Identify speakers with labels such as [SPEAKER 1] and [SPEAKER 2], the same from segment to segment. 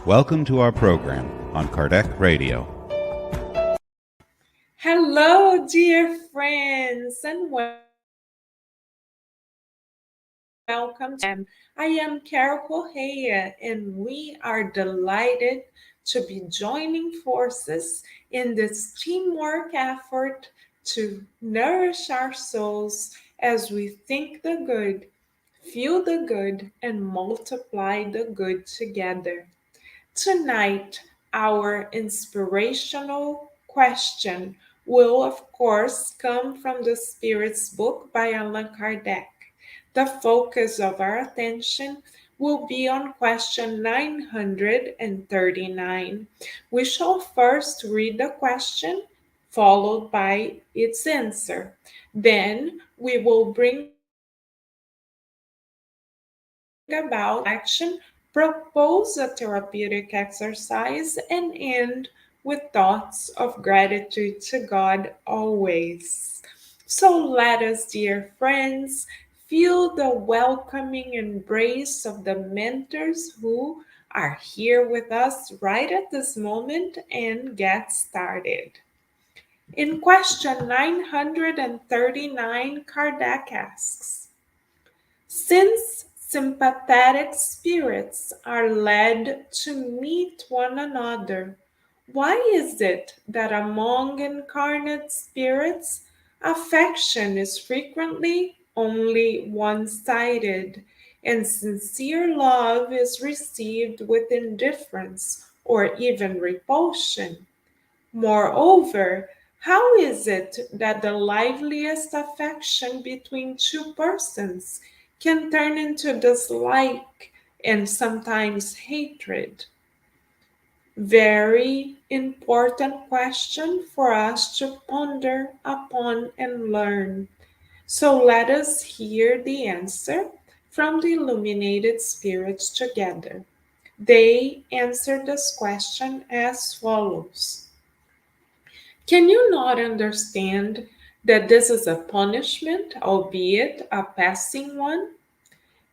[SPEAKER 1] Welcome to our program on Kardec Radio.
[SPEAKER 2] Hello, dear friends, and welcome. I am Correa, and we are delighted to be joining forces in this teamwork effort to nourish our souls as we think the good, feel the good, and multiply the good together. Tonight, our inspirational question will, of course, come from the Spirit's book by Allan Kardec. The focus of our attention will be on question 939. We shall first read the question, followed by its answer. Then we will bring about action, propose a therapeutic exercise, and end with thoughts of gratitude to God always. So let us, dear friends, feel the welcoming embrace of the mentors who are here with us right at this moment and get started. In question 939, Kardec asks, since sympathetic spirits are led to meet one another, why is it that among incarnate spirits, affection is frequently only one sided, and sincere love is received with indifference or even repulsion? Moreover, how is it that the liveliest affection between two persons can turn into dislike and sometimes hatred? Very important question for us to ponder upon and learn. So let us hear the answer from the illuminated spirits together. They answer this question as follows. Can you not understand that this is a punishment, albeit a passing one?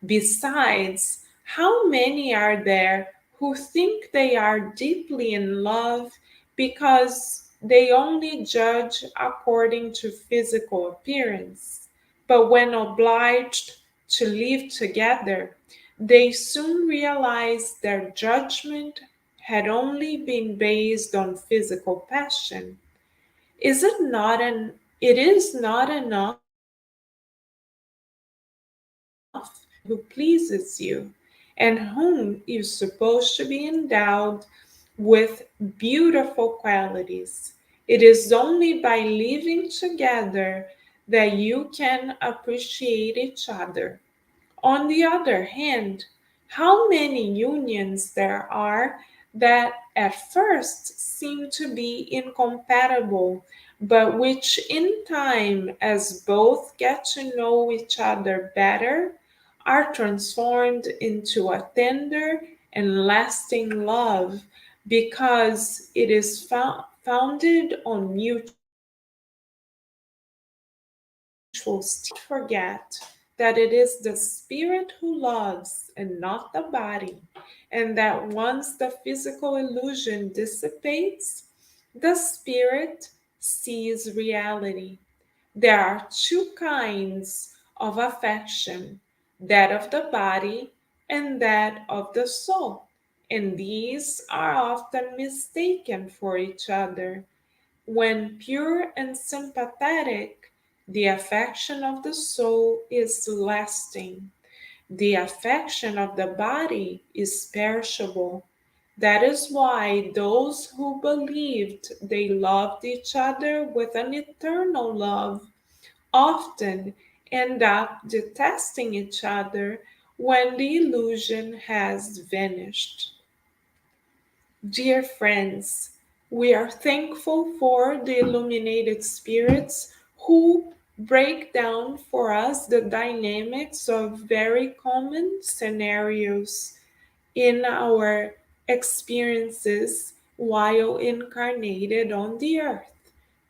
[SPEAKER 2] Besides, how many are there who think they are deeply in love because they only judge according to physical appearance? But when obliged to live together, they soon realize their judgment had only been based on physical passion. It is not enough who pleases you and whom you're supposed to be endowed with beautiful qualities. It is only by living together that you can appreciate each other. On the other hand, how many unions there are that at first seem to be incompatible, but which in time, as both get to know each other better, are transformed into a tender and lasting love because it is founded on mutual forget that it is the spirit who loves and not the body, and that once the physical illusion dissipates, the spirit sees reality. There are two kinds of affection, that of the body and that of the soul, and these are often mistaken for each other. When pure and sympathetic, the affection of the soul is lasting. The affection of the body is perishable. That is why those who believed they loved each other with an eternal love often end up detesting each other when the illusion has vanished. Dear friends, we are thankful for the illuminated spirits who break down for us the dynamics of very common scenarios in our experiences while incarnated on the earth.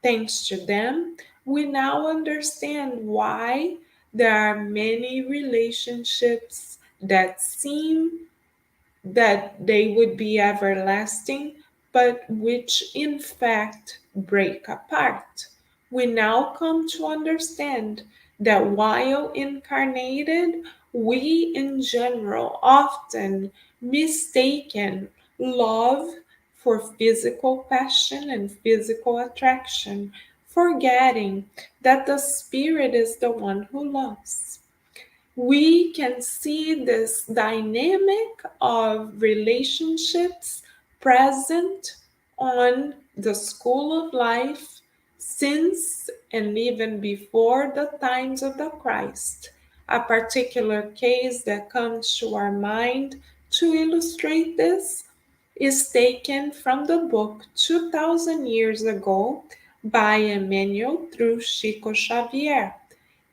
[SPEAKER 2] Thanks to them, we now understand why there are many relationships that seem that they would be everlasting, but which in fact break apart. We now come to understand that while incarnated, we in general often mistaken love for physical passion and physical attraction, forgetting that the spirit is the one who loves. We can see this dynamic of relationships present on the school of life since and even before the times of the Christ. A particular case that comes to our mind to illustrate this is taken from the book 2000 years ago by Emmanuel through Chico Xavier.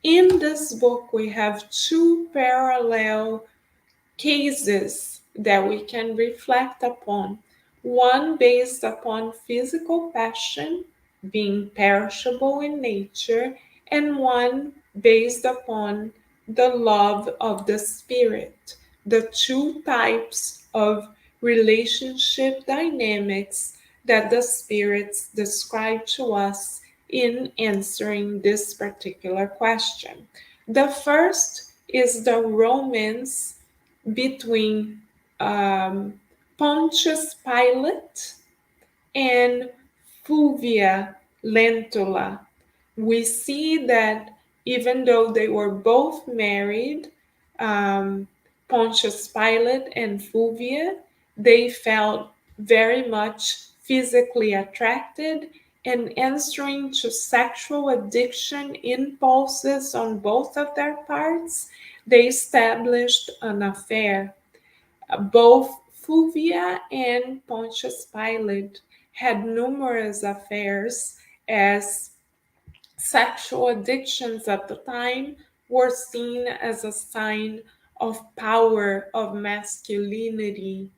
[SPEAKER 2] In this book, we have two parallel cases that we can reflect upon. One based upon physical passion, being perishable in nature, and one based upon the love of the spirit. The two types of relationship dynamics that the spirits describe to us in answering this particular question. The first is the romance between um, Pontius Pilate and Fulvia Lentula. We see that even though they were both married, um, Pontius Pilate and Fulvia, they felt very much physically attracted and answering to sexual addiction impulses on both of their parts, they established an affair. Both Fulvia and Pontius Pilate had numerous affairs, as sexual addictions at the time were seen as a sign of power, of masculinity.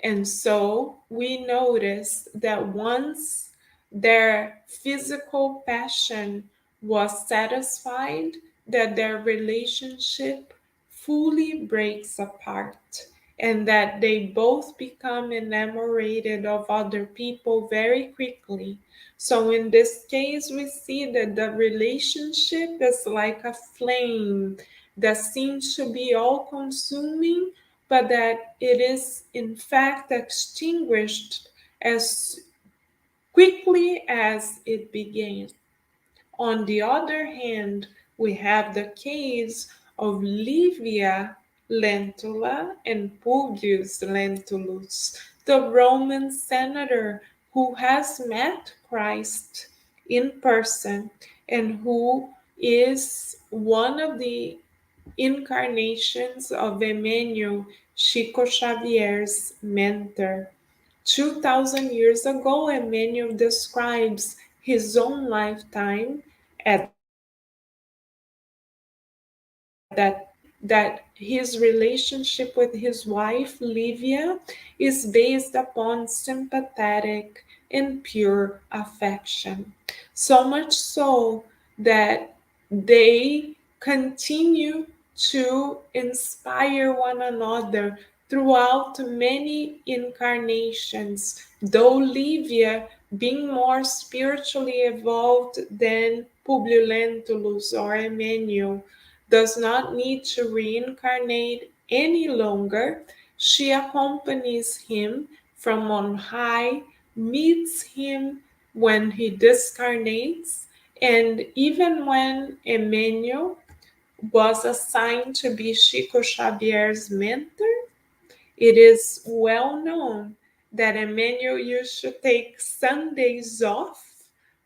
[SPEAKER 2] And so we notice that once their physical passion was satisfied, that their relationship fully breaks apart and that they both become enamored of other people very quickly. So in this case, we see that the relationship is like a flame that seems to be all consuming, but that it is in fact extinguished as quickly as it began. On the other hand, we have the case of Livia Lentula and Publius Lentulus, the Roman senator who has met Christ in person and who is one of the incarnations of Emmanuel, Chico Xavier's mentor. 2000 years ago, Emmanuel describes his own lifetime at that that his relationship with his wife Livia is based upon sympathetic and pure affection. So much so that they continue to inspire one another throughout many incarnations, though Livia, being more spiritually evolved than Publiulentulus or Emmanuel, does not need to reincarnate any longer. She accompanies him from on high, meets him when he discarnates, and even when Emmanuel was assigned to be Chico Xavier's mentor, it is well known that Emmanuel used to take Sundays off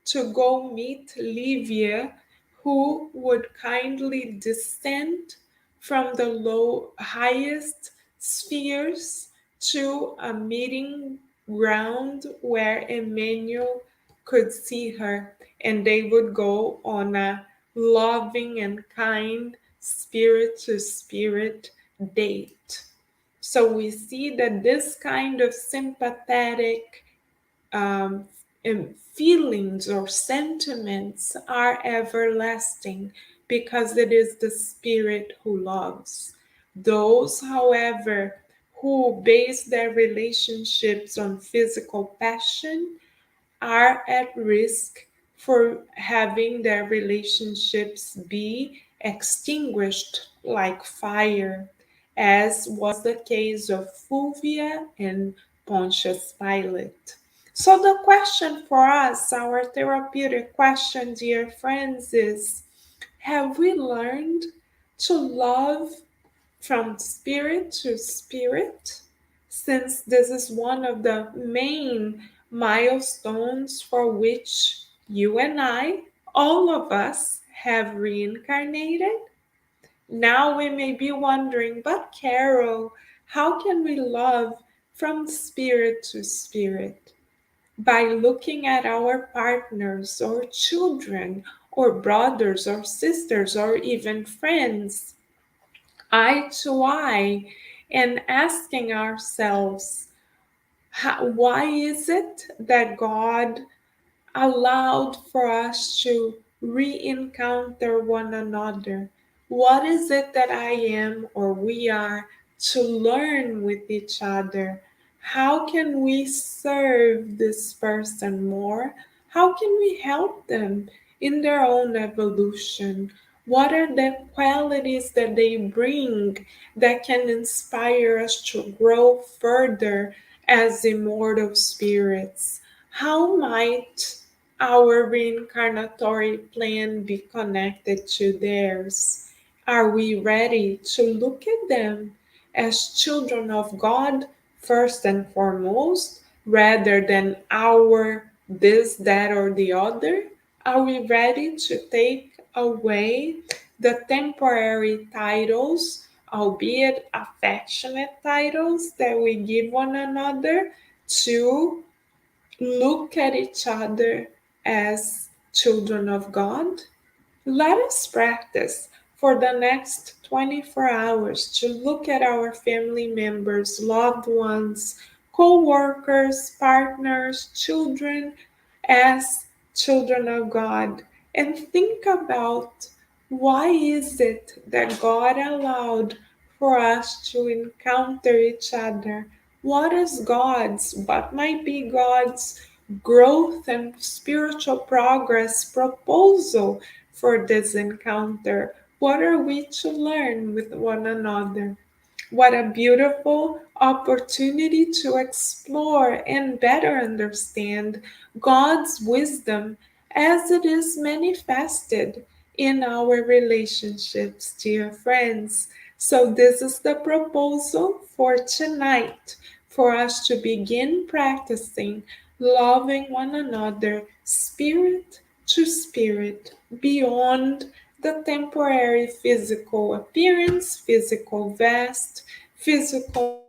[SPEAKER 2] to go meet Livia, who would kindly descend from the highest spheres to a meeting ground where Emmanuel could see her, and they would go on a loving and kind spirit to spirit date. So we see that this kind of sympathetic um, feelings or sentiments are everlasting because it is the Spirit who loves. Those, however, who base their relationships on physical passion are at risk for having their relationships be extinguished like fire, as was the case of Fulvia and Pontius Pilate. So, the question for us, our therapeutic question, dear friends, is have we learned to love from spirit to spirit, since this is one of the main milestones for which you and I, all of us, have reincarnated? Now we may be wondering, but Carol, how can we love from spirit to spirit? By looking at our partners or children or brothers or sisters or even friends eye to eye and asking ourselves, why is it that God allowed for us to re-encounter one another? What is it that I am or we are to learn with each other? How can we serve this person more? How can we help them in their own evolution? What are the qualities that they bring that can inspire us to grow further as immortal spirits? How might our reincarnatory plan be connected to theirs? Are we ready to look at them as children of God first and foremost, rather than our this, that, or the other? Are we ready to take away the temporary titles, albeit affectionate titles, that we give one another, to look at each other as children of God? Let us practice for the next 24 hours to look at our family members, loved ones, co workers, partners, children as children of God, and think about why is it that God allowed for us to encounter each other? What might be God's growth and spiritual progress proposal for this encounter? What are we to learn with one another? What a beautiful opportunity to explore and better understand God's wisdom as it is manifested in our relationships, dear friends. So, this is the proposal for tonight, for us to begin practicing loving one another spirit to spirit, beyond the temporary physical appearance, physical vest, physical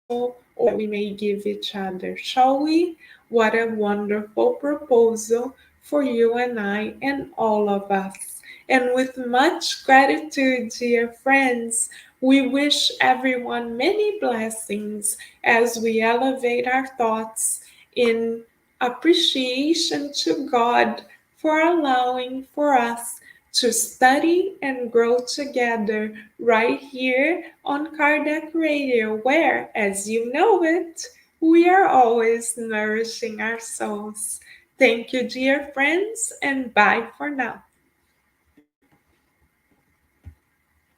[SPEAKER 2] or we may give each other. Shall we? What a wonderful proposal for you and I and all of us. And with much gratitude, dear friends, we wish everyone many blessings as we elevate our thoughts in appreciation to God for allowing for us to study and grow together right here on Kardec Radio, where, as you know it, we are always nourishing our souls. Thank you, dear friends, and bye for now.